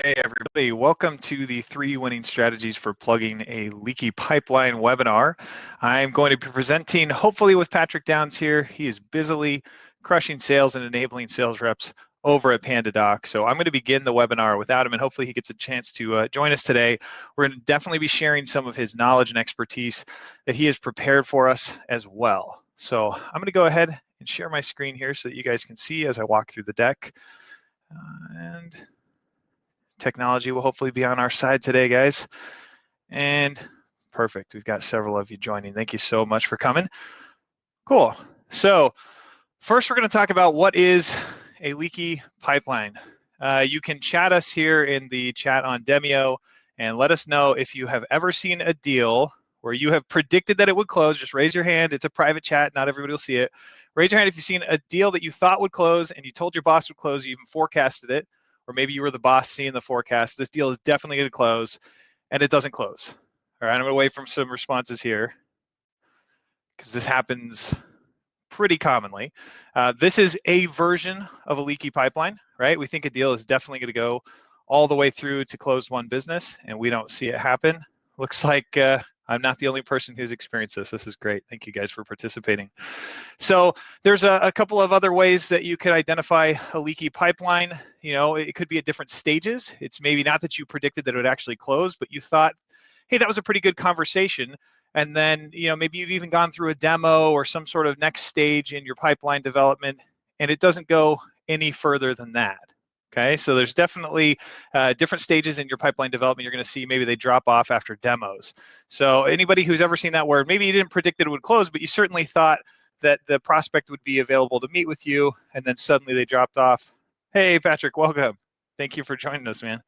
Hey everybody, welcome to the 3 winning strategies for plugging a leaky pipeline webinar. I'm going to be presenting hopefully with Patrick Downs here. He is busily crushing sales and enabling sales reps over at PandaDoc. So I'm going to begin the webinar without him, and hopefully he gets a chance to join us today. We're going to definitely be sharing some of his knowledge and expertise that he has prepared for us as well. So I'm going to go ahead and share my screen here so that you guys can see as I walk through the deck. And technology will hopefully be on our side today, guys. And perfect, we've got several of you joining. Thank you so much for coming. Cool. So first we're going to talk about what is a leaky pipeline. You can chat us here in the chat on Demio and let us know if you have ever seen a deal where you have predicted that it would close. Just raise your hand. It's a private chat. Not everybody will see it. Raise your hand if you've seen a deal that you thought would close and you told your boss would close. You even forecasted it. Or maybe you were the boss seeing the forecast. This deal is definitely going to close, and it doesn't close. All right, I'm going to wait for some responses here because this happens pretty commonly. This is a version of a leaky pipeline, right? We think a deal is definitely going to go all the way through to close one business, and we don't see it happen. Looks like I'm not the only person who's experienced this. This is great. Thank you guys for participating. So there's a couple of other ways that you could identify a leaky pipeline. You know, it could be at different stages. It's maybe not that you predicted that it would actually close, but you thought, hey, that was a pretty good conversation. And then, you know, maybe you've even gone through a demo or some sort of next stage in your pipeline development, and it doesn't go any further than that. Okay, so there's definitely different stages in your pipeline development. You're going to see maybe they drop off after demos. So anybody who's ever seen that where maybe you didn't predict that it would close, but you certainly thought that the prospect would be available to meet with you, and then suddenly they dropped off. Hey, Patrick, welcome. Thank you for joining us, man.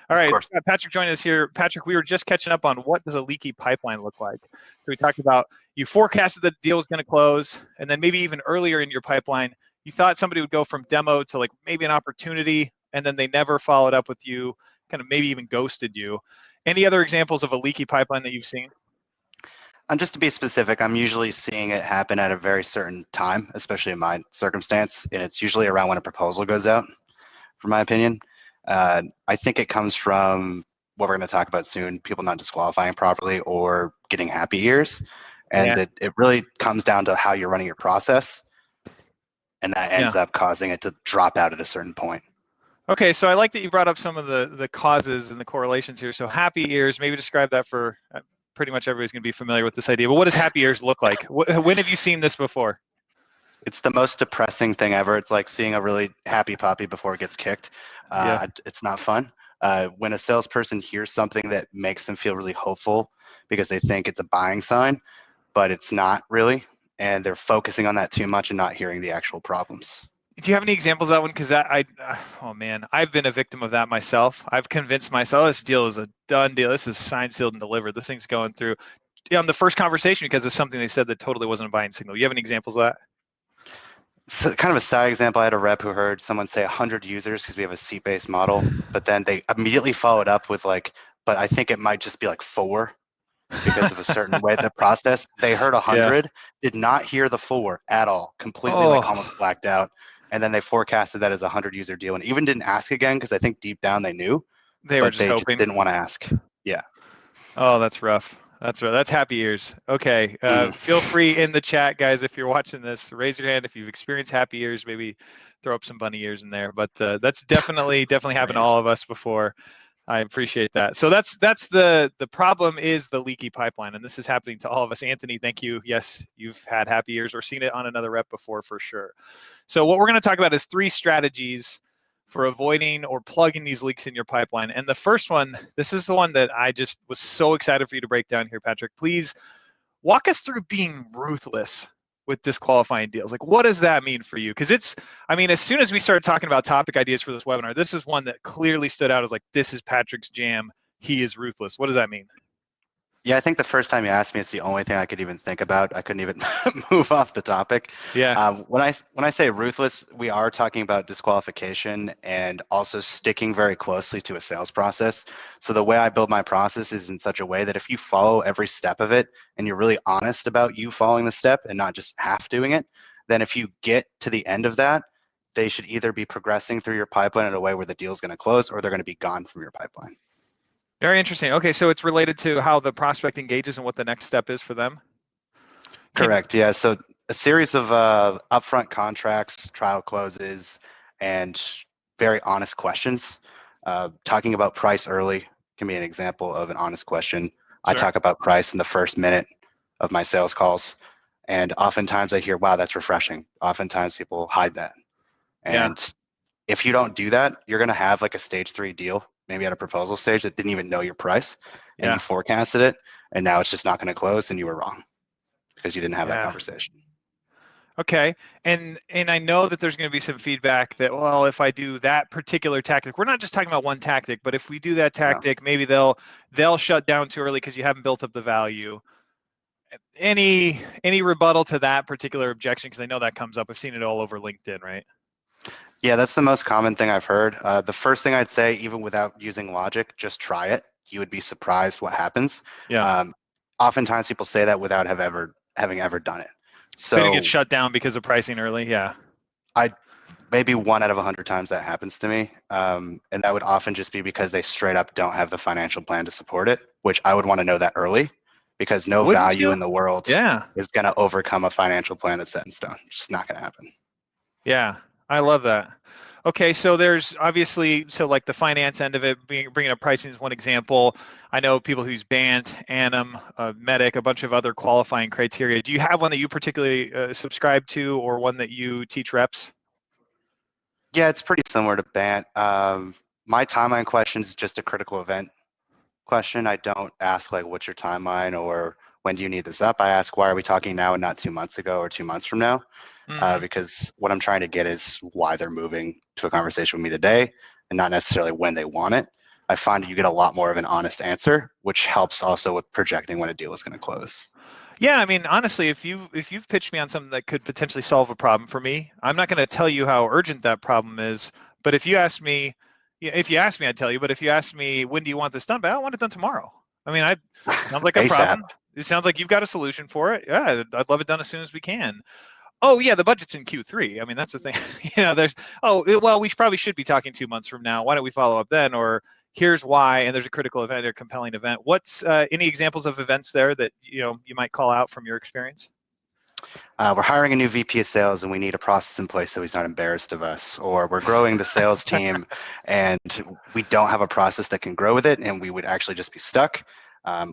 All right, Patrick joining us here. Patrick, we were just catching up on what does a leaky pipeline look like. So we talked about you forecasted the deal was going to close, and then maybe even earlier in your pipeline, you thought somebody would go from demo to like maybe an opportunity, and then they never followed up with you, kind of maybe even ghosted you. Any other examples of a leaky pipeline that you've seen? And just to be specific, I'm usually seeing it happen at a very certain time, especially in my circumstance, and it's usually around when a proposal goes out, for my opinion. I think it comes from what we're going to talk about soon, people not disqualifying properly or getting happy ears. And it really comes down to how you're running your process, and that ends up causing it to drop out at a certain point. Okay, so I like that you brought up some of the causes and the correlations here. So happy ears, maybe describe that for pretty much everybody's going to be familiar with this idea. But what does happy ears look like? When have you seen this before? It's the most depressing thing ever. It's like seeing a really happy puppy before it gets kicked. It's not fun. When a salesperson hears something that makes them feel really hopeful because they think it's a buying sign, but it's not really, and they're focusing on that too much and not hearing the actual problems. Do you have any examples of that one? Because oh man, I've been a victim of that myself. I've convinced myself this deal is a done deal. This is signed, sealed, and delivered. This thing's going through on the first conversation because of something they said that totally wasn't a buying signal. You have any examples of that? So kind of a side example, I had a rep who heard someone say 100 users because we have a seat-based model, but then they immediately followed up with like, but I think it might just be like 4 because of a certain way the process. They heard 100, did not hear the 4 at all, completely like almost blacked out. And then they forecasted that as a 100-user deal and even didn't ask again because I think deep down they knew, they were just hoping. Just didn't want to ask. Yeah. Oh, that's rough. That's right. That's happy ears. Okay. Feel free in the chat, guys, if you're watching this, raise your hand if you've experienced happy ears. Maybe throw up some bunny ears in there. But that's definitely happened to all of us before. I appreciate that. So that's the problem is the leaky pipeline, and this is happening to all of us. Anthony, thank you. Yes, you've had happy ears or seen it on another rep before for sure. So what we're going to talk about is 3 strategies for avoiding or plugging these leaks in your pipeline. And the first one, this is the one that I just was so excited for you to break down here, Patrick. Please walk us through being ruthless with disqualifying deals. Like, what does that mean for you? Because it's, I mean, as soon as we started talking about topic ideas for this webinar, this is one that clearly stood out as like, this is Patrick's jam. He is ruthless. What does that mean? Yeah, I think the first time you asked me, it's the only thing I could even think about. I couldn't even move off the topic. Yeah. When I say ruthless, we are talking about disqualification and also sticking very closely to a sales process. So the way I build my process is in such a way that if you follow every step of it and you're really honest about you following the step and not just half doing it, then if you get to the end of that they should either be progressing through your pipeline in a way where the deal is going to close, or they're going to be gone from your pipeline. Very interesting. Okay, so it's related to how the prospect engages and what the next step is for them. Correct. Yeah. So a series of upfront contracts, trial closes, and very honest questions. Talking about price early can be an example of an honest question. I Sure. talk about price in the first minute of my sales calls, and oftentimes I hear, "Wow, that's refreshing." Oftentimes people hide that, Yeah. and if you don't do that, you're going to have like a stage 3 deal, maybe at a proposal stage that didn't even know your price, and you Yeah. forecasted it, and now it's just not going to close, and you were wrong because you didn't have that Yeah. conversation. Okay. And I know that there's going to be some feedback that, well, if I do that particular tactic, we're not just talking about one tactic, but if we do that Yeah. tactic, maybe they'll shut down too early because you haven't built up the value. Any rebuttal to that particular objection? Because I know that comes up. I've seen it all over LinkedIn, right? Yeah, that's the most common thing I've heard. The first thing I'd say, even without using logic, just try it. You would be surprised what happens. Yeah. Oftentimes people say that without having ever done it. Could it get So shut down because of pricing early? Yeah. I maybe 1 out of 100 times that happens to me, and that would often just be because they straight up don't have the financial plan to support it, which I would want to know that early, because no Wouldn't value you? in the world Yeah. is going to overcome a financial plan that's set in stone. It's just not going to happen. Yeah. I love that. Okay, so there's obviously, so like the finance end of it, bringing up pricing is one example. I know people who use BANT, ANIM, MEDIC, a bunch of other qualifying criteria. Do you have one that you particularly subscribe to, or one that you teach reps? Yeah, it's pretty similar to BANT. My timeline question is just a critical event question. I don't ask like, what's your timeline, or when do you need this up? I ask, why are we talking now and not 2 months ago or 2 months from now? Mm-hmm. Because what I'm trying to get is why they're moving to a conversation with me today, and not necessarily when they want it. I find you get a lot more of an honest answer, which helps also with projecting when a deal is going to close. Yeah, I mean, honestly, if you've pitched me on something that could potentially solve a problem for me, I'm not going to tell you how urgent that problem is. But if you ask me, yeah, if you ask me, I'd tell you. But if you ask me, when do you want this done? But I want it done tomorrow. I mean, sounds like a ASAP. problem. It sounds like you've got a solution for it. Yeah, I'd love it done as soon as we can. Oh yeah, the budget's in Q3. I mean, that's the thing. There's well, we probably should be talking 2 months from now. Why don't we follow up then? Or here's why, and there's a critical event or compelling event. What's any examples of events there that you might call out from your experience? We're hiring a new VP of sales and we need a process in place so he's not embarrassed of us. Or we're growing the sales team and we don't have a process that can grow with it and we would actually just be stuck.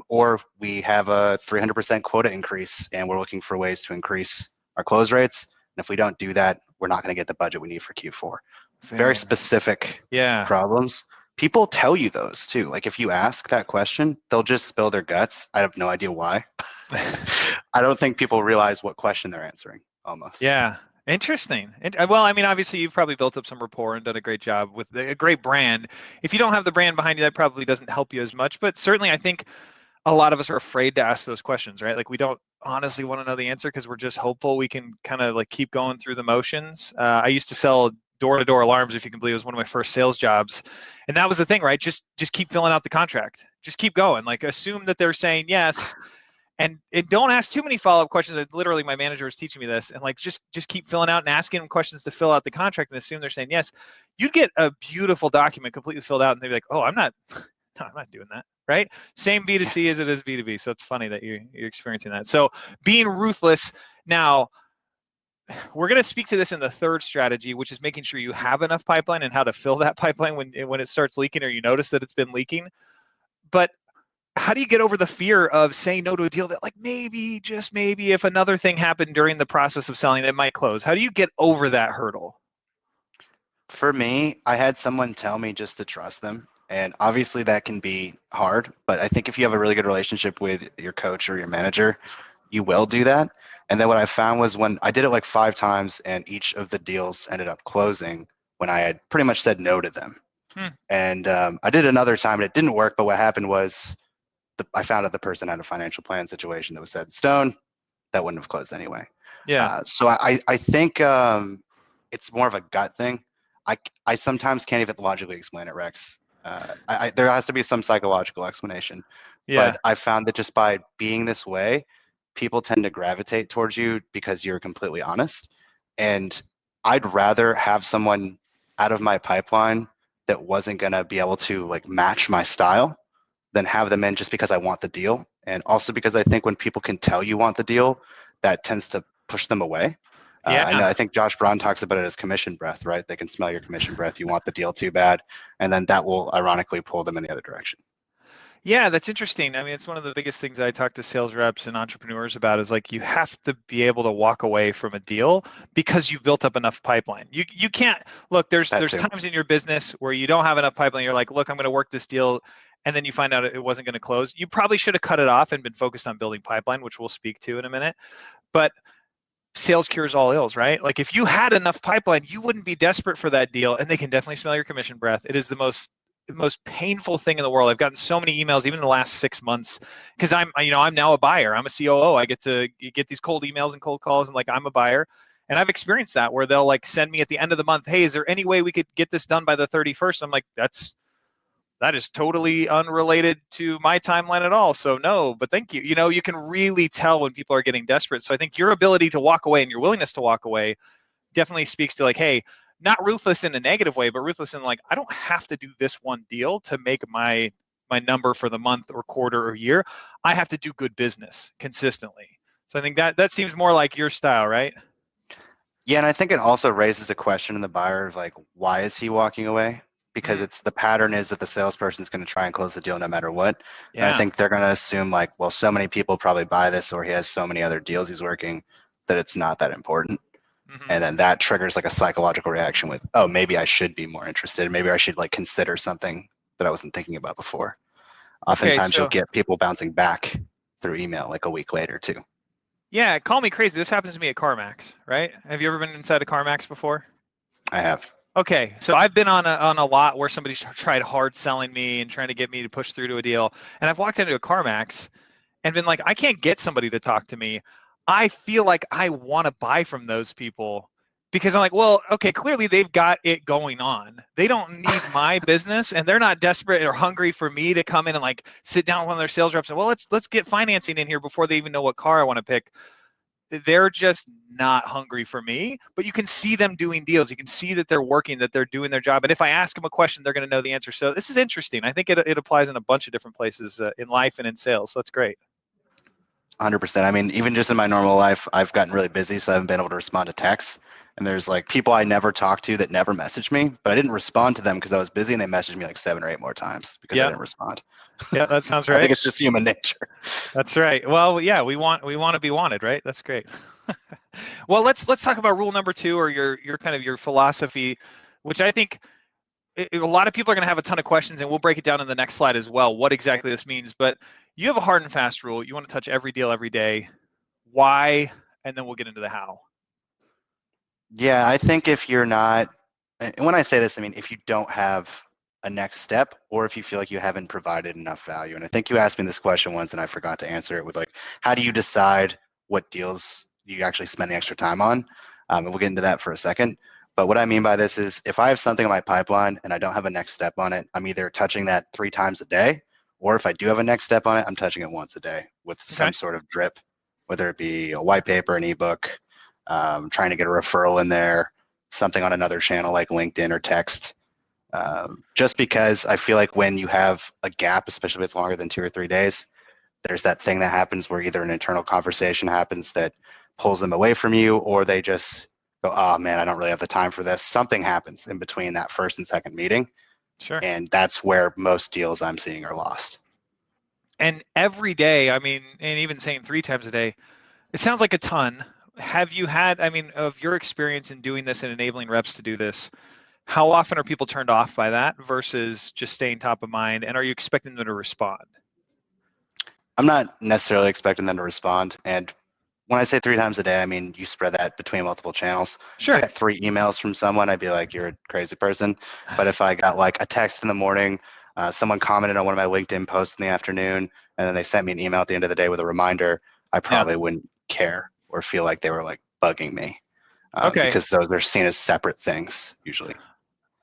Or we have a 300% quota increase and we're looking for ways to increase our close rates. And if we don't do that, we're not going to get the budget we need for Q4. Very Very nice. specific Yeah. problems. People tell you those too. Like if you ask that question, they'll just spill their guts. I have no idea why. I don't think people realize what question they're answering almost. Yeah. Interesting. Well, I mean, obviously, you've probably built up some rapport and done a great job with a great brand. If you don't have the brand behind you, that probably doesn't help you as much. But certainly, I think a lot of us are afraid to ask those questions, right? Like we don't honestly want to know the answer because we're just hopeful we can kind of like keep going through the motions. I used to sell door-to-door alarms, if you can believe. It was one of my first sales jobs, and that was the thing, right? Just keep filling out the contract. Just keep going. Like assume that they're saying yes, and don't ask too many follow-up questions. Literally, my manager was teaching me this, and like just keep filling out and asking them questions to fill out the contract, and assume they're saying yes. You'd get a beautiful document completely filled out, and they'd be like, "Oh, I'm not doing that." Right? Same B2C as it is B2B. So it's funny that you're experiencing that. So being ruthless. Now, we're going to speak to this in the third strategy, which is making sure you have enough pipeline and how to fill that pipeline when it starts leaking or you notice that it's been leaking. But how do you get over the fear of saying no to a deal that like maybe, just maybe, if another thing happened during the process of selling, it might close? How do you get over that hurdle? For me, I had someone tell me just to trust them. And obviously that can be hard, but I think if you have a really good relationship with your coach or your manager, you will do that. And then what I found was when I did it like 5 times and each of the deals ended up closing when I had pretty much said no to them. Hmm. And I did another time and it didn't work, but what happened was I found out the person had a financial plan situation that was set in stone that wouldn't have closed anyway. Yeah. So I think it's more of a gut thing. I sometimes can't even logically explain it, Rex. There has to be some psychological explanation. Yeah. But I found that just by being this way, people tend to gravitate towards you because you're completely honest. And I'd rather have someone out of my pipeline that wasn't going to be able to like match my style than have them in just because I want the deal. And also because I think when people can tell you want the deal, that tends to push them away. Yeah. I think Josh Braun talks about it as commission breath, right? They can smell your commission breath. You want the deal too bad. And then that will ironically pull them in the other direction. Yeah, that's interesting. I mean, it's one of the biggest things I talk to sales reps and entrepreneurs about is like you have to be able to walk away from a deal because you've built up enough pipeline. You can't look, there's That too. times in your business where you don't have enough pipeline. You're like, look, I'm going to work this deal, and then you find out it wasn't going to close. You probably should have cut it off and been focused on building pipeline, which we'll speak to in a minute. But sales cures all ills, right? Like if you had enough pipeline, you wouldn't be desperate for that deal, and they can definitely smell your commission breath. It is the most painful thing in the world. I've gotten so many emails, even in the last 6 months, because I'm now a buyer. I'm a COO. I get to get these cold emails and cold calls, and like I'm a buyer, and I've experienced that where they'll like send me at the end of the month, hey, is there any way we could get this done by the 31st? I'm like, that is totally unrelated to my timeline at all. So no, but thank you. You can really tell when people are getting desperate. So I think your ability to walk away and your willingness to walk away definitely speaks to like, hey, not ruthless in a negative way, but ruthless in like, I don't have to do this one deal to make my number for the month or quarter or year. I have to do good business consistently. So I think that seems more like your style, right? Yeah, and I think it also raises a question in the buyer of like, why is he walking away? Because Mm, it's the pattern is that the salesperson is going to try and close the deal no matter what. And I yeah. think they're going to assume like, well, so many people probably buy this, or he has so many other deals he's working that it's not that important. Hmm. And then that triggers like a psychological reaction with, oh, maybe I should be more interested. Maybe I should like consider something that I wasn't thinking about before. Okay, Oftentimes you'll so get people bouncing back through email like a week later too. yeah, call me crazy. This happens to me at CarMax, right? Have you ever been inside a CarMax before? I have. Okay, so I've been on a lot where somebody's tried hard selling me and trying to get me to push through to a deal, and I've walked into a CarMax and been like, I can't get somebody to talk to me. I feel like I want to buy from those people because I'm like, well, okay, clearly they've got it going on. They don't need my business, and they're not desperate or hungry for me to come in and like sit down with one of their sales reps and well, let's get financing in here before they even know what car I want to pick. They're just not hungry for me, but you can see them doing deals. You can see that they're working, that they're doing their job. And if I ask them a question, they're going to know the answer. So this is interesting. I think it applies in a bunch of different places in life and in sales. So that's great. 100%. I mean, even just in my normal life, I've gotten really busy, so I haven't been able to respond to texts. And there's like people I never talk to that never message me, but I didn't respond to them because I was busy, and they messaged me like 7 or 8 more times because I Yeah, didn't respond. yeah, that sounds I think right. it's just human nature. That's right. Well, yeah, we want to be wanted, right? That's great. Well, let's talk about rule number 2 or your kind of your philosophy, which I think a lot of people are going to have a ton of questions, and we'll break it down in the next slide as well, what exactly this means. But you have a hard and fast rule. You want to touch every deal every day. Why? And then we'll get into the how. Yeah, I think if you're not, and when I say this, I mean if you don't have a next step, or if you feel like you haven't provided enough value. And I think you asked me this question once and I forgot to answer it with like, how do you decide what deals you actually spend the extra time on? And we'll get into that for a second. But what I mean by this is if I have something in my pipeline and I don't have a next step on it, I'm either touching that 3 times a day, or if I do have a next step on it, I'm touching it once a day with Okay. some sort of drip, whether it be a white paper, an ebook, trying to get a referral in there, something on another channel like LinkedIn or text. Just because I feel like when you have a gap, especially if it's longer than 2 or 3 days, there's that thing that happens where either an internal conversation happens that pulls them away from you, or they just go, oh man, I don't really have the time for this. Something happens in between that first and second meeting. Sure. And that's where most deals I'm seeing are lost. And every day, I mean, and even saying 3 times a day, it sounds like a ton. Have you had, I mean, of your experience in doing this and enabling reps to do this, how often are people turned off by that versus just staying top of mind? And are you expecting them to respond? I'm not necessarily expecting them to respond. And when I say 3 times a day, I mean you spread that between multiple channels. If I Sure. got 3 emails from someone, I'd be like, you're a crazy person. But if I got like a text in the morning, someone commented on one of my LinkedIn posts in the afternoon, and then they sent me an email at the end of the day with a reminder, I Yeah. probably wouldn't care or feel like they were like bugging me, Okay. because those are seen as separate things usually.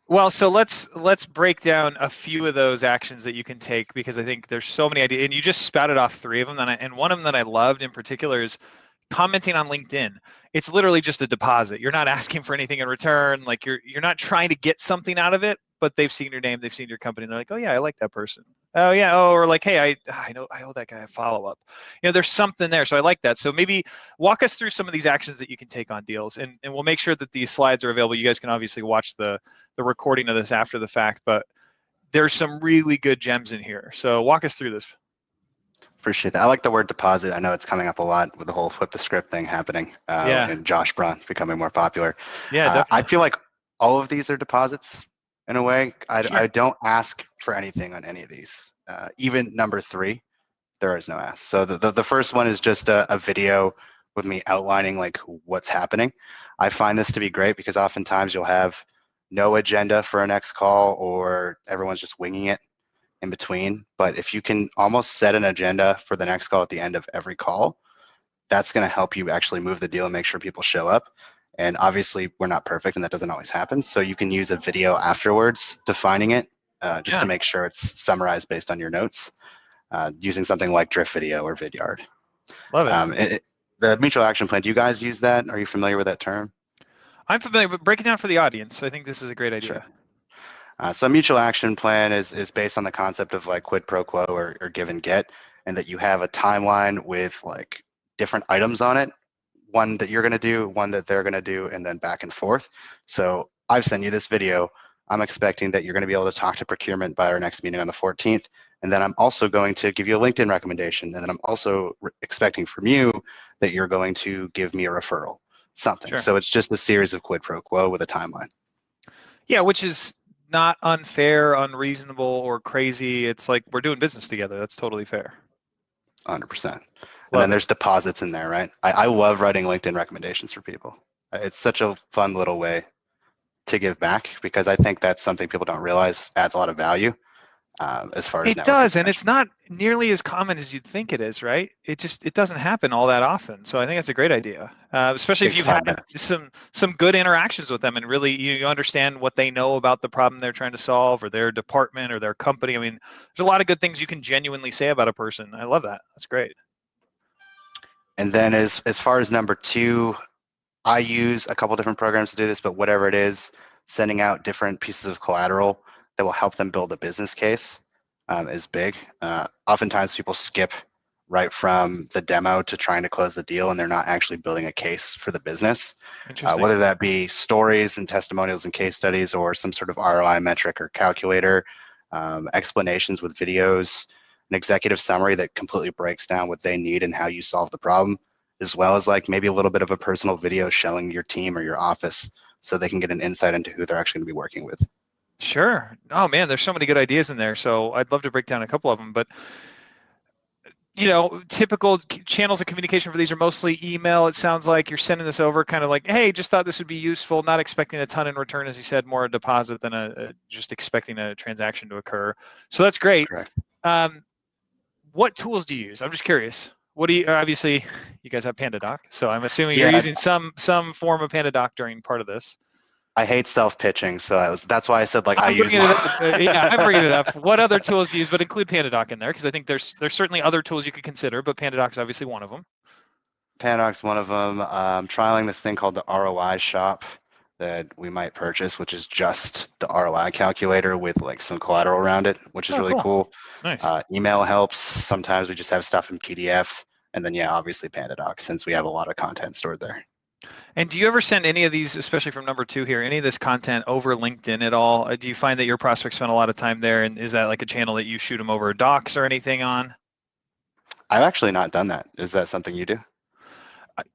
Well, so let's break down a few of those actions that you can take because I think there's so many ideas, and you just spouted off 3 of them, and one of them that I loved in particular is commenting on LinkedIn, it's literally just a deposit. You're not asking for anything in return. Like you're not trying to get something out of it, but they've seen your name, they've seen your company, and they're like, oh yeah, I like that person. Oh yeah, oh, or like, hey, I know I owe that guy a follow up. There's something there, so I like that. So maybe walk us through some of these actions that you can take on deals, and we'll make sure that these slides are available. You guys can obviously watch the recording of this after the fact, but there's some really good gems in here. So walk us through this. Appreciate that. I like the word deposit. I know it's coming up a lot with the whole flip the script thing happening Yeah, and Josh Braun becoming more popular. yeah, I definitely. feel like all of these are deposit in a way. Sure. I don't ask for anything on any of these. Even number 3, there is no ask. So the first one is just a video with me outlining like what's happening. I find this to be great because oftentimes you'll have no agenda for a next call or everyone's just winging it in between. But if you can almost set an agenda for the next call at the end of every call, that's going to help you actually move the deal and make sure people show up. And obviously, we're not perfect, and that doesn't always happen. So you can use a video afterwards defining it just to Yeah, make sure it's summarized based on your notes using something like Drift Video or Vidyard. love it. The mutual action plan, do you guys use that? Are you familiar with that term? I'm familiar, but break it down for the audience. I think this is a great Sure. idea. So a mutual action plan is based on the concept of like quid pro quo or give and get, and that you have a timeline with like different items on it, one that you're going to do, one that they're going to do, and then back and forth. So I've sent you this video. I'm expecting that you're going to be able to talk to procurement by our next meeting on the 14th. And then I'm also going to give you a LinkedIn recommendation. And then I'm also expecting from you that you're going to give me a referral, something. Sure. So it's just a series of quid pro quo with a timeline. Yeah, which is not unfair, unreasonable, or crazy. It's like we're doing business together. That's totally fair. 100%. And then Love it. there's deposits in there, right? I love writing LinkedIn recommendations for people. It's such a fun little way to give back because I think that's something people don't realize adds a lot of value as far as It networking does, and it's potential. not nearly as common as you'd think it is, right? It doesn't happen all that often. So I think that's a great idea, especially if Takes you've had 5 minutes. some good interactions with them and really you understand what they know about the problem they're trying to solve or their department or their company. I mean, there's a lot of good things you can genuinely say about a person. I love that. That's great. And then as far as number 2, I use a couple different programs to do this, but whatever it is, sending out different pieces of collateral that will help them build a business case is big. Oftentimes people skip right from the demo to trying to close the deal and they're not actually building a case for the business, Interesting. whether that be stories and testimonials and case studies or some sort of ROI metric or calculator, explanations with videos, an executive summary that completely breaks down what they need and how you solve the problem, as well as like maybe a little bit of a personal video showing your team or your office so they can get an insight into who they're actually going to be working with. Sure. Oh man, there's so many good ideas in there. So I'd love to break down a couple of them, but typical channels of communication for these are mostly email. It sounds like you're sending this over kind of like, hey, just thought this would be useful, not expecting a ton in return, as you said, more a deposit than just expecting a transaction to occur. So that's great. Correct. What tools do you use? I'm just curious. What do you, obviously, you guys have PandaDoc, so I'm assuming you're Yeah, using some form of PandaDoc during part of this. I hate self-pitching, so that's why I said like I I'm use bringing more. it up. Yeah, I'm bringing it up. What other tools do you use? But include PandaDoc in there because I think there's certainly other tools you could consider, but PandaDoc is obviously one of them. Panoc's one of them. I'm trialing this thing called the ROI shop that we might purchase, which is just the ROI calculator with like some collateral around it, which is Oh, really cool. cool. Nice. Email helps. Sometimes we just have stuff in PDF. And then, yeah, obviously PandaDoc, since we have a lot of content stored there. And do you ever send any of these, especially from number 2 here, any of this content over LinkedIn at all? Do you find that your prospects spend a lot of time there? And is that like a channel that you shoot them over docs or anything on? I've actually not done that. Is that something you do?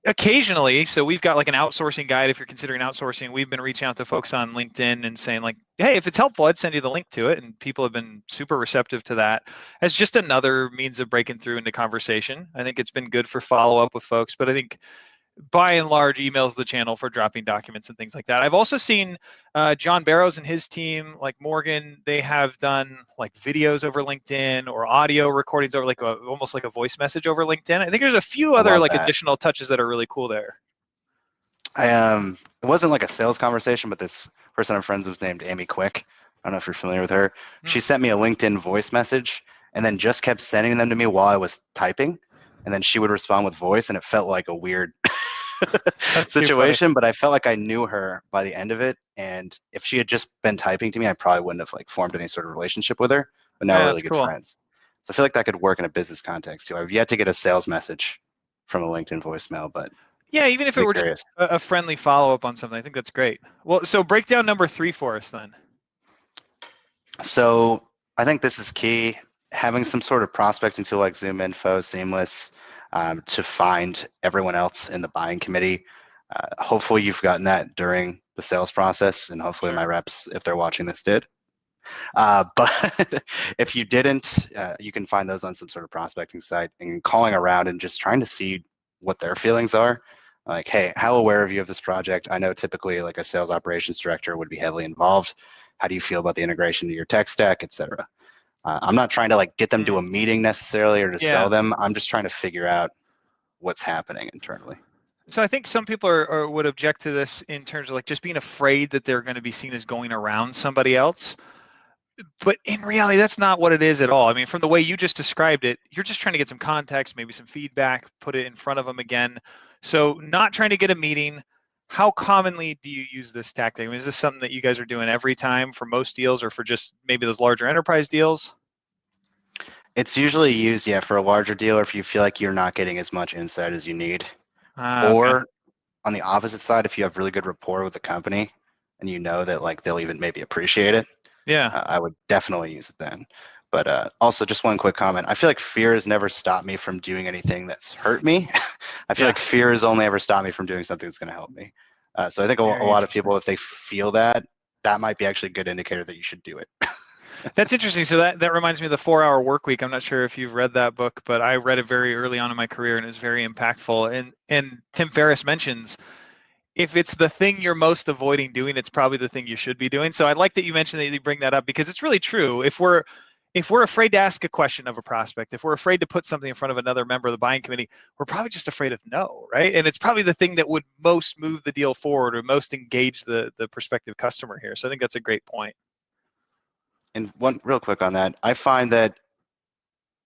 Occasionally. So we've got like an outsourcing guide. If you're considering outsourcing, we've been reaching out to folks on LinkedIn and saying like, hey, if it's helpful, I'd send you the link to it. And people have been super receptive to that as just another means of breaking through into conversation. I think it's been good for follow up with folks, but I think by and large, emails the channel for dropping documents and things like that. I've also seen John Barrows and his team, like Morgan, they have done like videos over LinkedIn or audio recordings over like almost like a voice message over LinkedIn. I think there's a few I other love like that. additional touches that are really cool there. It wasn't like a sales conversation, but this person I'm friends with named Amy Quick. I don't know if you're familiar with her. Hmm. She sent me a LinkedIn voice message and then just kept sending them to me while I was typing. and then she would respond with voice, and it felt like a weird That's too funny. situation, but I felt like I knew her by the end of it. And if she had just been typing to me, I probably wouldn't have like formed any sort of relationship with her, but now Yeah, we're that's really good cool. friends. So I feel like that could work in a business context too. I've yet to get a sales message from a LinkedIn voicemail, but Yeah, even if I'd it be were just curious. a friendly follow-up on something, I think that's great. Well, so break down number 3 for us then. So I think this is key. Having some sort of prospecting tool like Zoom Info, Seamless, to find everyone else in the buying committee. Hopefully you've gotten that during the sales process, and hopefully Sure. my reps, if they're watching this, did. But if you didn't, you can find those on some sort of prospecting site and calling around and just trying to see what their feelings are. Like, hey, how aware of you of this project? I know typically like a sales operations director would be heavily involved. How do you feel about the integration to your tech stack, et cetera? I'm not trying to like get them to a meeting necessarily or to sell Yeah. them. I'm just trying to figure out what's happening internally. So I think some people would object to this in terms of like just being afraid that they're going to be seen as going around somebody else. But in reality, that's not what it is at all. I mean, from the way you just described it, you're just trying to get some context, maybe some feedback, put it in front of them again. So not trying to get a meeting. How commonly do you use this tactic? I mean, is this something that you guys are doing every time for most deals or for just maybe those larger enterprise deals? It's usually used, yeah, for a larger deal or if you feel like you're not getting as much insight as you need. Ah, okay. Or on the opposite side, if you have really good rapport with the company and you know that like they'll even maybe appreciate it, Yeah. I would definitely use it then. But also, just one quick comment. I feel like fear has never stopped me from doing anything that's hurt me. I feel Yeah. like fear has only ever stopped me from doing something that's going to help me. So I think a Very lot of interesting. people, if they feel that, that might be actually a good indicator that you should do it. That's interesting. So that reminds me of the 4-Hour Workweek. I'm not sure if you've read that book, but I read it very early on in my career and it was very impactful. And Tim Ferriss mentions if it's the thing you're most avoiding doing, it's probably the thing you should be doing. So I like that you mentioned that you bring that up because it's really true. If we're afraid to ask a question of a prospect, if we're afraid to put something in front of another member of the buying committee, we're probably just afraid of no, right? And it's probably the thing that would most move the deal forward or most engage the prospective customer here. So I think that's a great point. And one real quick on that, I find that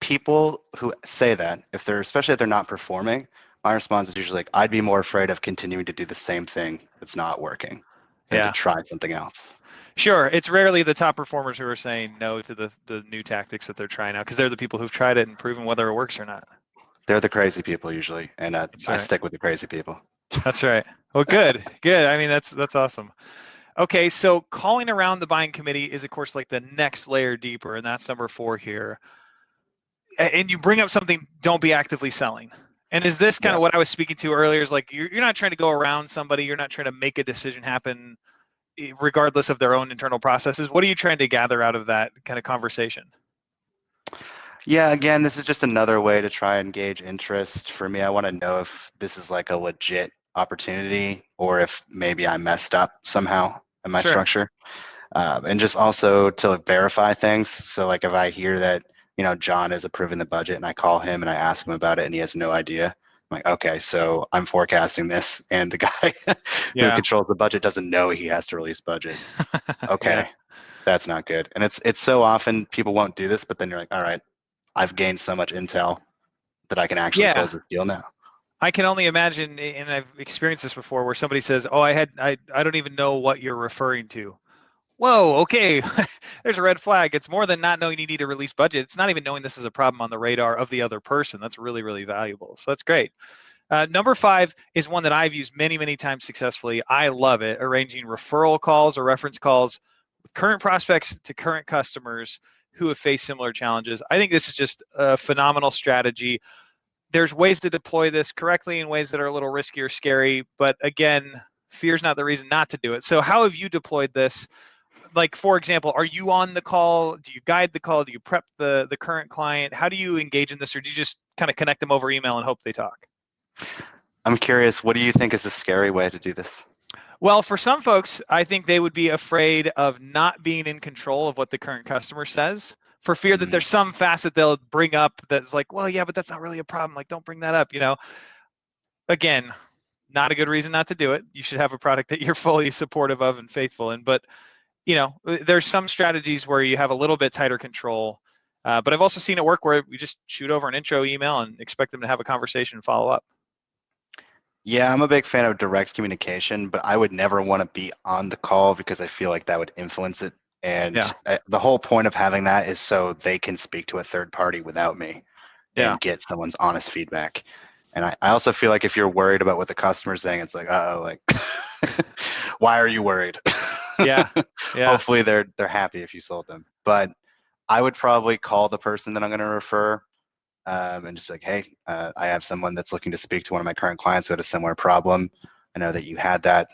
people who say that, if they're especially if they're not performing, my response is usually like, I'd be more afraid of continuing to do the same thing that's not working than to Yeah. try something else. Sure. It's rarely the top performers who are saying no to the new tactics that they're trying out because they're the people who've tried it and proven whether it works or not. They're the crazy people usually, and That's I right. stick with the crazy people. That's right. Well, good. Good. I mean, that's awesome. Okay, so calling around the buying committee is, of course, like the next layer deeper, and that's number 4 here. And you bring up something, don't be actively selling. And is this kind Yeah. of what I was speaking to earlier? Is like you're not trying to go around somebody, you're not trying to make a decision happen regardless of their own internal processes. What are you trying to gather out of that kind of conversation? Yeah, again, this is just another way to try and gauge interest. For me, I want to know if this is like a legit opportunity or if maybe I messed up somehow in my Sure. structure. And just also to verify things. So like if I hear that, John is approving the budget and I call him and I ask him about it and he has no idea, I'm like, okay, so I'm forecasting this and the guy who Yeah. controls the budget doesn't know he has to release budget. Yeah. Okay, that's not good. And it's so often people won't do this, but then you're like, all right, I've gained so much intel that I can actually Yeah. close this deal now. I can only imagine, and I've experienced this before, where somebody says, "Oh, I don't even know what you're referring to." Whoa, okay, there's a red flag. It's more than not knowing you need to release budget. It's not even knowing this is a problem on the radar of the other person. That's really, really valuable. So that's great. Number 5 is one that I've used many, many times successfully. I love it. Arranging referral calls or reference calls with current prospects to current customers who have faced similar challenges. I think this is just a phenomenal strategy. There's ways to deploy this correctly in ways that are a little risky or scary, but again, fear's not the reason not to do it. So how have you deployed this? Like, for example, are you on the call? Do you guide the call? Do you prep the current client? How do you engage in this, or do you just kind of connect them over email and hope they talk? I'm curious, what do you think is the scary way to do this? Well, for some folks, I think they would be afraid of not being in control of what the current customer says for fear that Mm, there's some facet they'll bring up that's like, well, yeah, but that's not really a problem. Like, don't bring that up, Again, not a good reason not to do it. You should have a product that you're fully supportive of and faithful in. But, there's some strategies where you have a little bit tighter control. But I've also seen it work where we just shoot over an intro email and expect them to have a conversation and follow up. Yeah, I'm a big fan of direct communication, but I would never want to be on the call because I feel like that would influence it. And Yeah, the whole point of having that is so they can speak to a third party without me yeah, and get someone's honest feedback. And I also feel like if you're worried about what the customer's saying, it's like, uh-oh, like, why are you worried? yeah, yeah, Hopefully they're happy if you sold them. But I would probably call the person that I'm going to refer and just be like, hey, I have someone that's looking to speak to one of my current clients who had a similar problem. I know that you had that.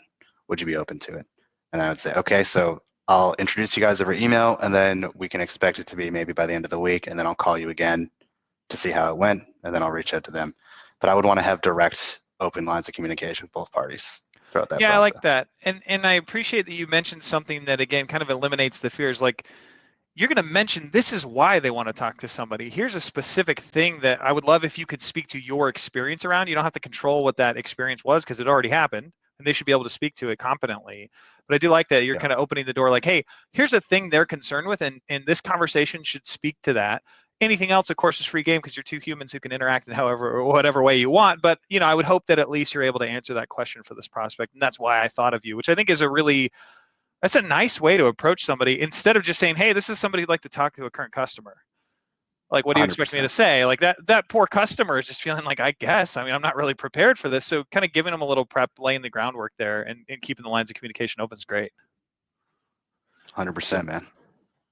Would you be open to it? And I would say, okay, so I'll introduce you guys over email, and then we can expect it to be maybe by the end of the week, and then I'll call you again to see how it went, and then I'll reach out to them. But I would want to have direct, open lines of communication with both parties throughout that yeah. I like process. that, and I appreciate that you mentioned something that again kind of eliminates the fears. Like you're going to mention this is why they want to talk to somebody. Here's a specific thing that I would love if you could speak to your experience around. You don't have to control what that experience was because it already happened, and they should be able to speak to it competently. But I do like that you're Yeah, kind of opening the door, like, hey, here's a thing they're concerned with, and this conversation should speak to that. Anything else, of course, is free game because you're two humans who can interact in however or whatever way you want. But I would hope that at least you're able to answer that question for this prospect, and that's why I thought of you, which I think is that's a nice way to approach somebody instead of just saying, hey, this is somebody who'd like to talk to a current customer. Like, what do you expect me to 100%. say? Like that poor customer is just feeling like, I guess, I mean, I'm not really prepared for this. So kind of giving them a little prep, laying the groundwork there and keeping the lines of communication open is great. 100%, man.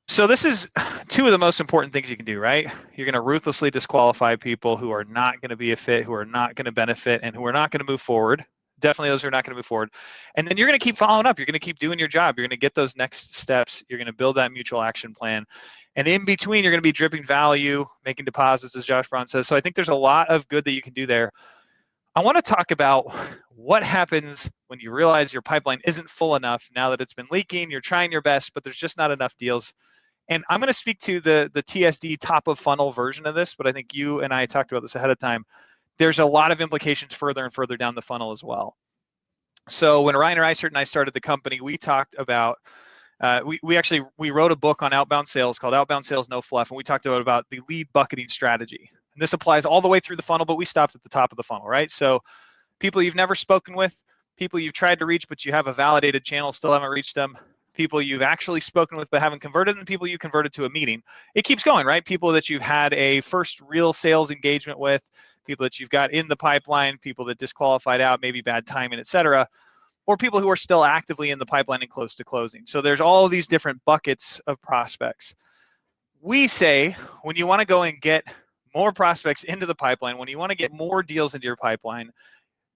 So this is two of the most important things you can do, right? You're going to ruthlessly disqualify people who are not going to be a fit, who are not going to benefit, and who are not going to move forward. Definitely those who are not going to move forward. And then you're going to keep following up. You're going to keep doing your job. You're going to get those next steps. You're going to build that mutual action plan. And in between, you're going to be dripping value, making deposits, as Josh Braun says. So I think there's a lot of good that you can do there. I want to talk about what happens when you realize your pipeline isn't full enough now that it's been leaking. You're trying your best, but there's just not enough deals. And I'm going to speak to the TSD top of funnel version of this, but I think you and I talked about this ahead of time. There's a lot of implications further and further down the funnel as well. So when Ryan Reisert and I started the company, we talked about, we wrote a book on outbound sales called Outbound Sales No Fluff, and we talked about the lead bucketing strategy. And this applies all the way through the funnel, but we stopped at the top of the funnel, right? So people you've never spoken with, people you've tried to reach, but you have a validated channel, still haven't reached them, people you've actually spoken with but haven't converted, and people you converted to a meeting. It keeps going, right? People that you've had a first real sales engagement with, people that you've got in the pipeline, people that disqualified out, maybe bad timing, et cetera, or people who are still actively in the pipeline and close to closing. So there's all these different buckets of prospects. We say when you want to go and get more prospects into the pipeline, when you want to get more deals into your pipeline,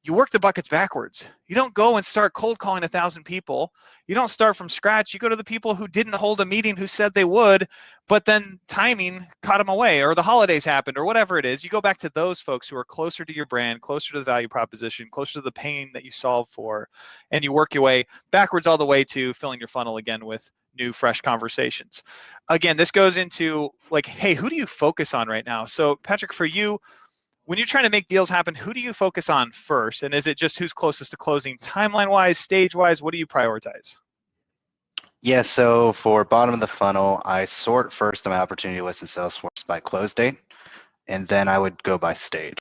you work the buckets backwards. You don't go and start cold calling 1,000 people. You don't start from scratch. You go to the people who didn't hold a meeting, who said they would, but then timing caught them away, or the holidays happened, or whatever it is. You go back to those folks who are closer to your brand, closer to the value proposition, closer to the pain that you solve for, and you work your way backwards all the way to filling your funnel again with new, fresh conversations. Again, this goes into like, hey, who do you focus on right now? So Patrick, for you, when you're trying to make deals happen, who do you focus on first? And is it just who's closest to closing timeline-wise, stage-wise? What do you prioritize? Yeah, so for bottom of the funnel, I sort first on my opportunity list in Salesforce by close date, and then I would go by stage.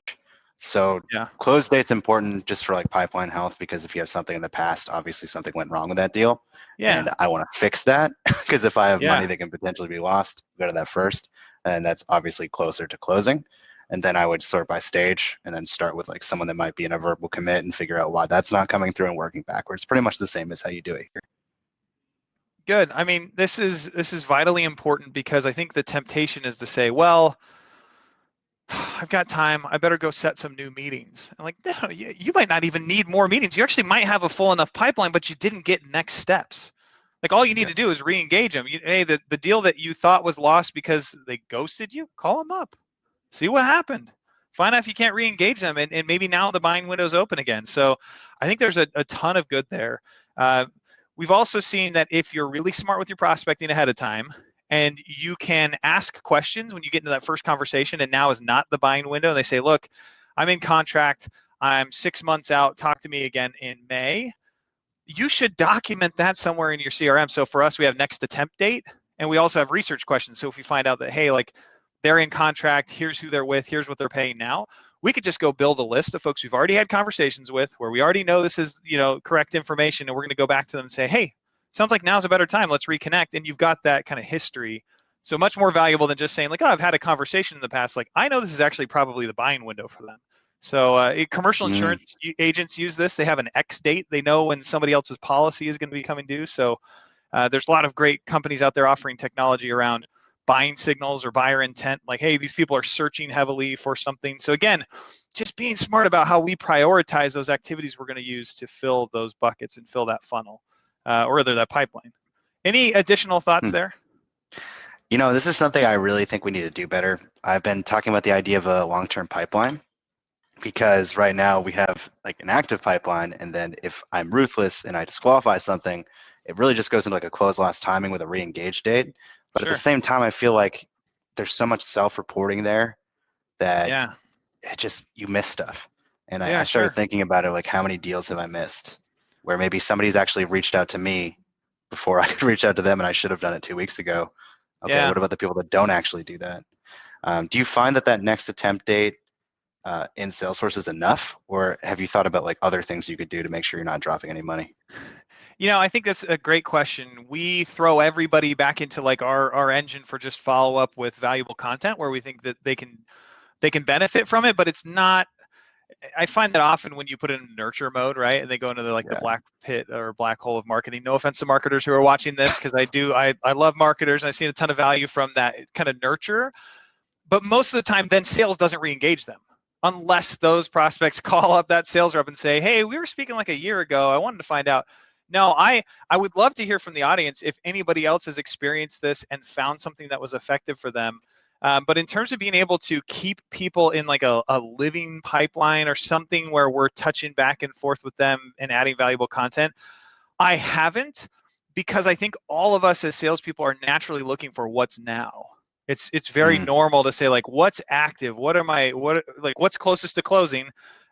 So Yeah. close date's important just for like pipeline health, because if you have something in the past, obviously something went wrong with that deal, Yeah. and I want to fix that because if I have money Yeah. that can potentially be lost, go to that first, and that's obviously closer to closing. And then I would sort by stage and then start with like someone that might be in a verbal commit and figure out why that's not coming through and working backwards. Pretty much the same as how you do it here. Good. I mean, this is vitally important because I think the temptation is to say, well, I've got time. I better go set some new meetings. And like, no, you might not even need more meetings. You actually might have a full enough pipeline, but you didn't get next steps. Like all you need Yeah. to do is re-engage them. Hey, the deal that you thought was lost because they ghosted you, call them up. See what happened. Find out if you can't re-engage them, and maybe now the buying window's open again. So I think there's a ton of good there. We've also seen that if you're really smart with your prospecting ahead of time and you can ask questions when you get into that first conversation, and now is not the buying window, and they say, look, I'm in contract, I'm 6 months out, talk to me again in May. You should document that somewhere in your CRM. So for us, we have next attempt date. And we also have research questions. So if we find out that, hey, like they're in contract, here's who they're with, here's what they're paying now, we could just go build a list of folks we've already had conversations with, where we already know this is, correct information, and we're going to go back to them and say, hey, sounds like now's a better time, let's reconnect. And you've got that kind of history. So much more valuable than just saying like, oh, I've had a conversation in the past. Like, I know this is actually probably the buying window for them. So commercial insurance agents use this. They have an X date. They know when somebody else's policy is going to be coming due. So there's a lot of great companies out there offering technology around buying signals or buyer intent. Like, hey, these people are searching heavily for something. So again, just being smart about how we prioritize those activities we're going to use to fill those buckets and fill that funnel, or rather that pipeline. Any additional thoughts there? This is something I really think we need to do better. I've been talking about the idea of a long-term pipeline, because right now we have like an active pipeline, and then if I'm ruthless and I disqualify something, it really just goes into like a close last timing with a re-engage date. But at the same time, I feel like there's so much self-reporting there that it just, you miss stuff. And I started thinking about it, like, how many deals have I missed where maybe somebody's actually reached out to me before I could reach out to them, and I should have done it 2 weeks ago. Okay, what about the people that don't actually do that? Do you find that next attempt date in Salesforce is enough, or have you thought about like other things you could do to make sure you're not dropping any money? I think that's a great question. We throw everybody back into like our engine for just follow up with valuable content where we think that they can benefit from it, but it's not. I find that often when you put it in nurture mode, right, and they go into the black pit or black hole of marketing. No offense to marketers who are watching this, because I love marketers and I see a ton of value from that kind of nurture. But most of the time, then sales doesn't re-engage them unless those prospects call up that sales rep and say, hey, we were speaking like a year ago. I wanted to find out. No, I would love to hear from the audience if anybody else has experienced this and found something that was effective for them. But in terms of being able to keep people in like a living pipeline or something where we're touching back and forth with them and adding valuable content, I haven't, because I think all of us as salespeople are naturally looking for what's now. It's very normal to say like, what's active? What's closest to closing?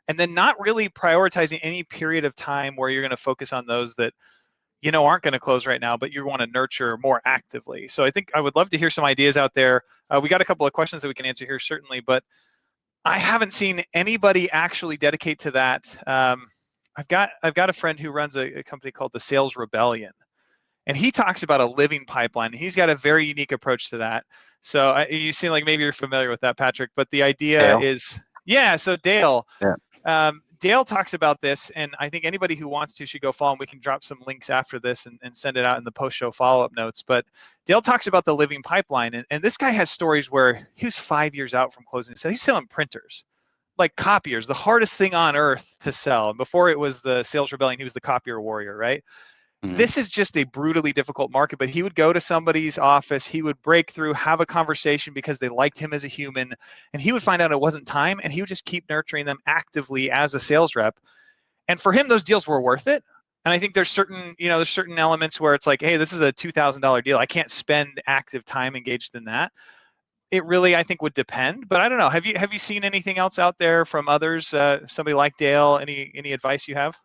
And then not really prioritizing any period of time where you're going to focus on those that aren't going to close right now, but you want to nurture more actively. So I think I would love to hear some ideas out there. We got a couple of questions that we can answer here, certainly, but I haven't seen anybody actually dedicate to that. I've got a friend who runs a company called the Sales Rebellion, and he talks about a living pipeline. He's got a very unique approach to that. So you seem like maybe you're familiar with that, Patrick, but the idea Dale? is, so Dale. Dale talks about this, and I think anybody who wants to should go follow him. We can drop some links after this and send it out in the post-show follow-up notes. But Dale talks about the living pipeline, and this guy has stories where he was 5 years out from closing. So he's selling printers, like copiers, the hardest thing on earth to sell. And before it was the Sales Rebellion, he was the copier warrior, right? This is just a brutally difficult market, but he would go to somebody's office, he would break through, have a conversation because they liked him as a human, and he would find out it wasn't time, and he would just keep nurturing them actively as a sales rep. And for him, those deals were worth it. And I think there's certain elements where it's like, hey, this is a $2,000 deal. I can't spend active time engaged in that. It really, I think, would depend. But I don't know. Have you seen anything else out there from others? Somebody like Dale? Any advice you have?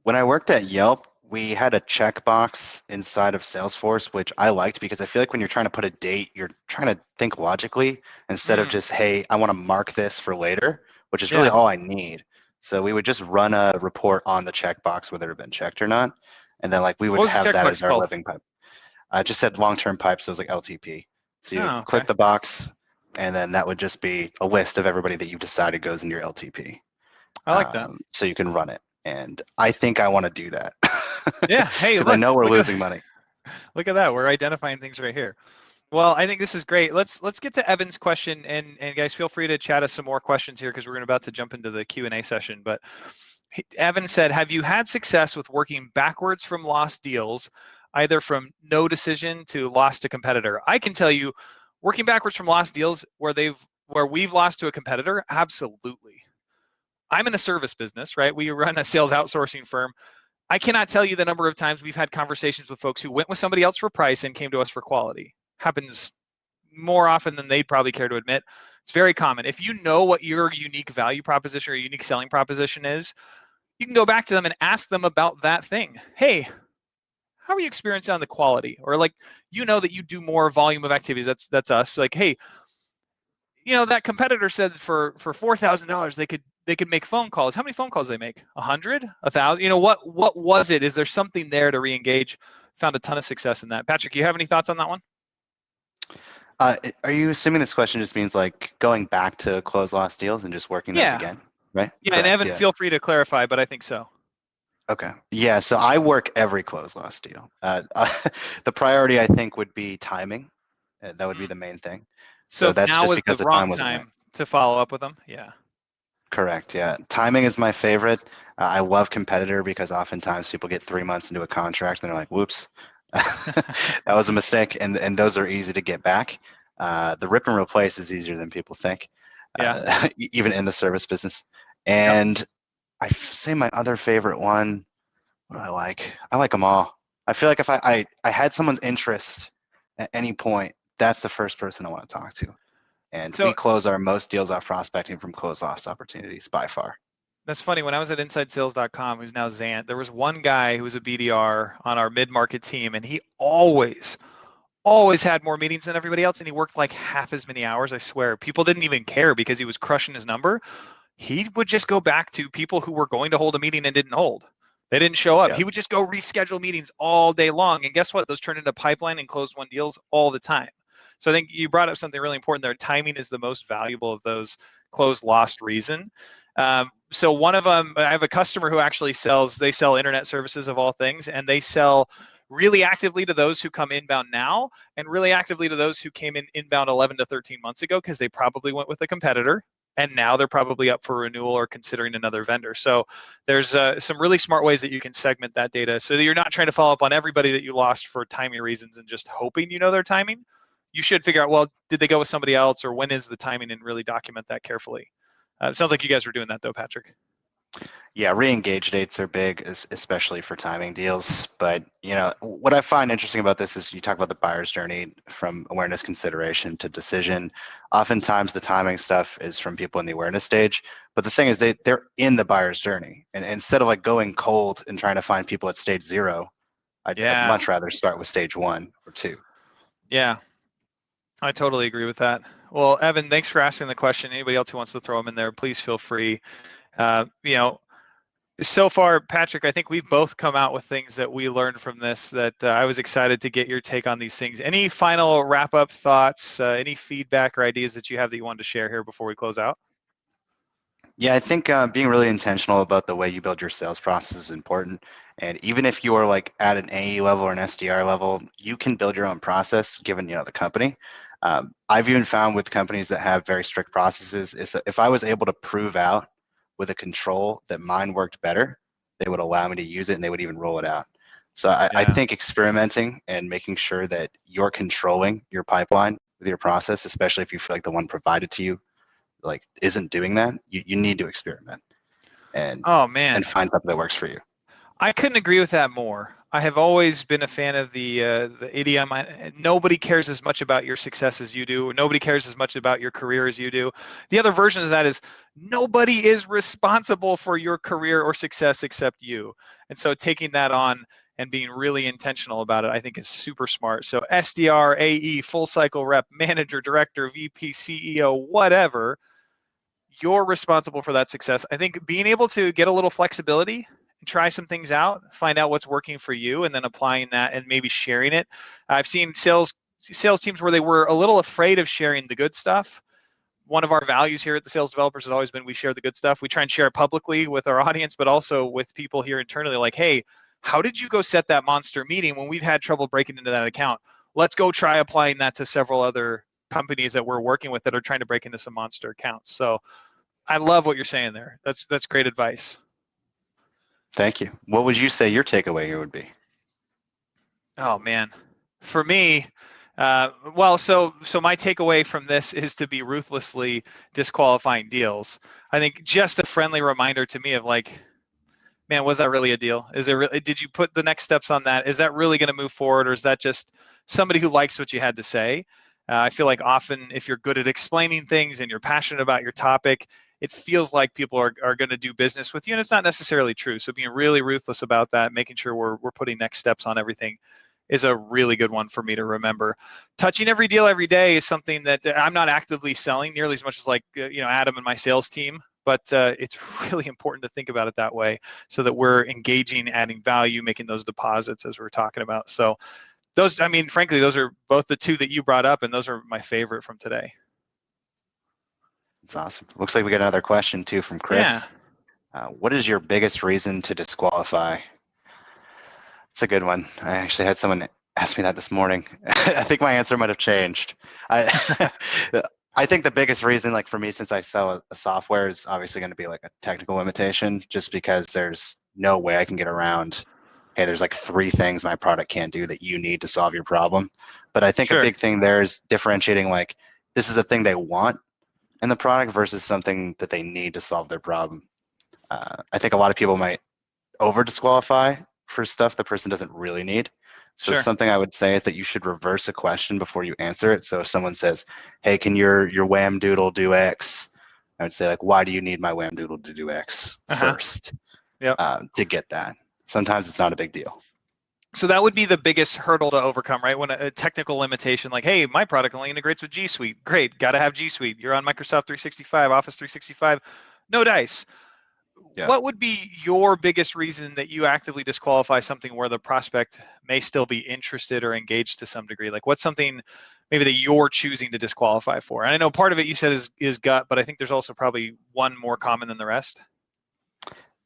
When I worked at Yelp, we had a checkbox inside of Salesforce, which I liked because I feel like when you're trying to put a date, you're trying to think logically instead of just, hey, I want to mark this for later, which is really all I need. So we would just run a report on the checkbox, whether it had been checked or not. And then like we would have that as our living pipe. I just said long-term pipe, so it was like LTP. So you click the box, and then that would just be a list of everybody that you've decided goes in your LTP. I like that. So you can run it. And I think I want to do that. Yeah, hey, look, I know we're losing money. Look at that. We're identifying things right here. Well, I think this is great. Let's get to Evan's question, and guys, feel free to chat us some more questions here because we're about to jump into the Q&A session. But Evan said, have you had success with working backwards from lost deals, either from no decision to loss to competitor? I can tell you, working backwards from lost deals where we've lost to a competitor, absolutely. I'm in a service business, right? We run a sales outsourcing firm. I cannot tell you the number of times we've had conversations with folks who went with somebody else for price and came to us for quality. Happens more often than they'd probably care to admit. It's very common. If you know what your unique value proposition or unique selling proposition is, you can go back to them and ask them about that thing. Hey, how are you experiencing on the quality? Or like, that you do more volume of activities. That's us. Like, hey, that competitor said for $4,000 they could make phone calls. How many phone calls do they make? 100, 1,000? What was it? Is there something there to re-engage? Found a ton of success in that. Patrick, you have any thoughts on that one? Are you assuming this question just means like going back to close lost deals and just working those Yeah. again, right? Yeah, and Correct. Evan, Yeah. feel free to clarify, but I think so. Okay. Yeah. So I work every close lost deal. The priority I think would be timing. That would be the main thing. So So if that's now just was the because the wrong time wasn't right. time to follow up with them? Yeah. Correct. Yeah. Timing is my favorite. I love competitor because oftentimes people get 3 months into a contract and they're like, whoops, that was a mistake. And those are easy to get back. The rip and replace is easier than people think, Yeah. even in the service business. Yep. And say my other favorite one, what do I like? I like them all. I feel like if I had someone's interest at any point, that's the first person I want to talk to. And we So close our most deals off prospecting from close loss opportunities by far. that's funny. When I was at InsideSales.com, who's now Zant, there was one guy who was a BDR on our mid-market team, and he always had more meetings than everybody else, and he worked like half as many hours. I swear, people didn't even care because he was crushing his number. He would just go back to people who were going to hold a meeting and didn't hold. They didn't show up. Yeah. He would just go reschedule meetings all day long. And guess what? Those turned into pipeline and closed won deals all the time. So I think you brought up something really important there. Timing is the most valuable of those closed lost reason. So one of them, I have a customer who actually they sell internet services of all things, and they sell really actively to those who come inbound now and really actively to those who came in inbound 11 to 13 months ago because they probably went with a competitor and now they're probably up for renewal or considering another vendor. So there's some really smart ways that you can segment that data so that you're not trying to follow up on everybody that you lost for timing reasons and just hoping their timing. You should figure out, well, did they go with somebody else or when is the timing, and really document that carefully. It sounds like you guys were doing that though, Patrick. Yeah, re-engage dates are big, especially for timing deals. But what I find interesting about this is you talk about the buyer's journey from awareness consideration to decision. Oftentimes the timing stuff is from people in the awareness stage. But the thing is they're in the buyer's journey. And instead of like going cold and trying to find people at stage 0, I'd Yeah. much rather start with stage 1 or 2. Yeah. I totally agree with that. Well, Evan, thanks for asking the question. Anybody else who wants to throw them in there, please feel free. So far, Patrick, I think we've both come out with things that we learned from this that I was excited to get your take on these things. Any final wrap-up thoughts, any feedback or ideas that you have that you wanted to share here before we close out? Yeah, I think being really intentional about the way you build your sales process is important. And even if you are like at an AE level or an SDR level, you can build your own process given the company. I've even found with companies that have very strict processes is that if I was able to prove out with a control that mine worked better, they would allow me to use it and they would even roll it out. So I Yeah. think experimenting and making sure that you're controlling your pipeline with your process, especially if you feel like the one provided to you like isn't doing that, you need to experiment and Oh man, find something that works for you. I couldn't agree with that more. I have always been a fan of the idiom. Nobody cares as much about your success as you do. Nobody cares as much about your career as you do. The other version of that is nobody is responsible for your career or success except you. And so taking that on and being really intentional about it, I think is super smart. So SDR, AE, full cycle rep, manager, director, VP, CEO, whatever, you're responsible for that success. I think being able to get a little flexibility, try some things out, find out what's working for you, and then applying that and maybe sharing it. I've seen sales teams where they were a little afraid of sharing the good stuff. One of our values here at the Sales Developers has always been we share the good stuff. We try and share it publicly with our audience, but also with people here internally like, hey, how did you go set that monster meeting when we've had trouble breaking into that account? Let's go try applying that to several other companies that we're working with that are trying to break into some monster accounts. So I love what you're saying there. That's great advice. Thank you. What would you say your takeaway here would be? Oh man, for me, so my takeaway from this is to be ruthlessly disqualifying deals. I think just a friendly reminder to me of like, man, was that really a deal? Is it really? Did you put the next steps on that? Is that really going to move forward, or is that just somebody who likes what you had to say? I feel like often if you're good at explaining things and you're passionate about your topic, it feels like people are going to do business with you, and it's not necessarily true. So being really ruthless about that, making sure we're putting next steps on everything, is a really good one for me to remember. Touching every deal every day is something that I'm not actively selling nearly as much as like Adam and my sales team, but it's really important to think about it that way so that we're engaging, adding value, making those deposits as we're talking about. So those, I mean, frankly, those are both the two that you brought up, and those are my favorite from today. It's awesome. Looks like we got another question too from Chris. What is your biggest reason to disqualify? It's a good one. I actually had someone ask me that this morning. I think my answer might have changed. I think the biggest reason, like for me, since I sell a software, is obviously going to be like a technical limitation, just because there's no way I can get around, hey, there's like 3 things my product can't do that you need to solve your problem. But I think Sure. a big thing there is differentiating, like, this is the thing they want in the product versus something that they need to solve their problem. I think a lot of people might over disqualify for stuff the person doesn't really need. So Sure. something I would say is that you should reverse a question before you answer it. So if someone says, hey, can your wham doodle do X? I would say, like, why do you need my wham doodle to do X first? Yep. To get that. Sometimes it's not a big deal. So that would be the biggest hurdle to overcome, right? When a technical limitation, like, hey, my product only integrates with G Suite. Great, got to have G Suite. You're on Microsoft 365, Office 365, no dice. Yeah. What would be your biggest reason that you actively disqualify something where the prospect may still be interested or engaged to some degree? Like, what's something maybe that you're choosing to disqualify for? And I know part of it you said is gut, but I think there's also probably one more common than the rest.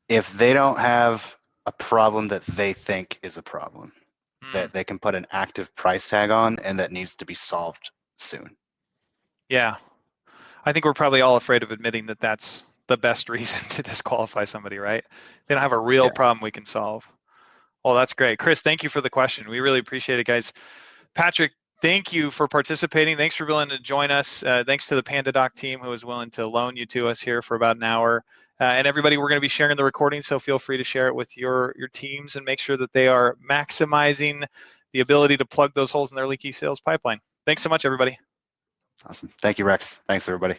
If they don't have a problem that they think is a problem, that they can put an active price tag on, and that needs to be solved soon. Yeah. I think we're probably all afraid of admitting that that's the best reason to disqualify somebody, right? They don't have a real problem we can solve. Well, that's great. Chris, thank you for the question. We really appreciate it, guys. Patrick, thank you for participating. Thanks for willing to join us. Thanks to the PandaDoc team who was willing to loan you to us here for about an hour. And everybody, we're going to be sharing the recording, so feel free to share it with your teams and make sure that they are maximizing the ability to plug those holes in their leaky sales pipeline. Thanks so much, everybody. Awesome. Thank you, Rex. Thanks, everybody.